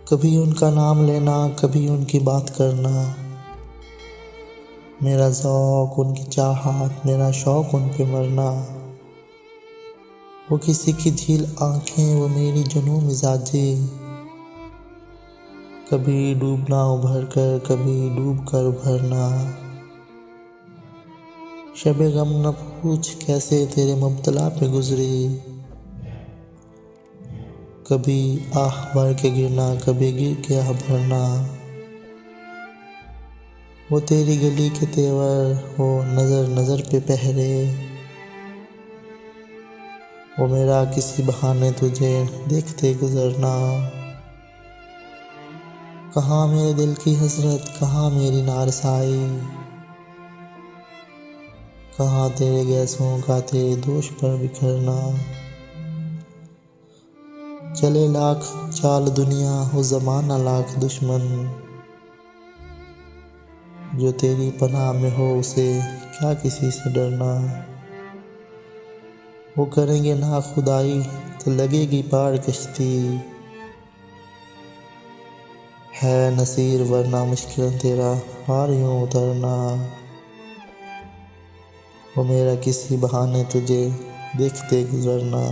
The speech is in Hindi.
कभी उनका नाम लेना, कभी उनकी बात करना, मेरा ज़ौक़ उनकी चाहत, मेरा शौक़ उन पे मरना। वो किसी की झील आँखें, वो मेरी जुनून मिजाजें, कभी डूबना उभर कर, कभी डूब कर उभरना। शबे गम न पूछ कैसे तेरे मुब्तला पे गुजरी, कभी आह भर के गिरना, कभी गिर के आह भरना। वो तेरी गली के तेवर हो नज़र नज़र पे पहरे, वो मेरा किसी बहाने तुझे देखते गुजरना। कहाँ मेरे दिल की हसरत, कहाँ मेरी नारसाई, कहाँ तेरे गैसों का तेरे दोष पर बिखरना। चले लाख चाल दुनिया, हो ज़माना लाख दुश्मन, जो तेरी पनाह में हो उसे क्या किसी से डरना। वो करेंगे ना खुदाई तो लगेगी पार कश्ती, है नसीर वरना मुश्किल तेरा पार यूँ उतरना। वो मेरा किसी बहाने तुझे देखते गुजरना।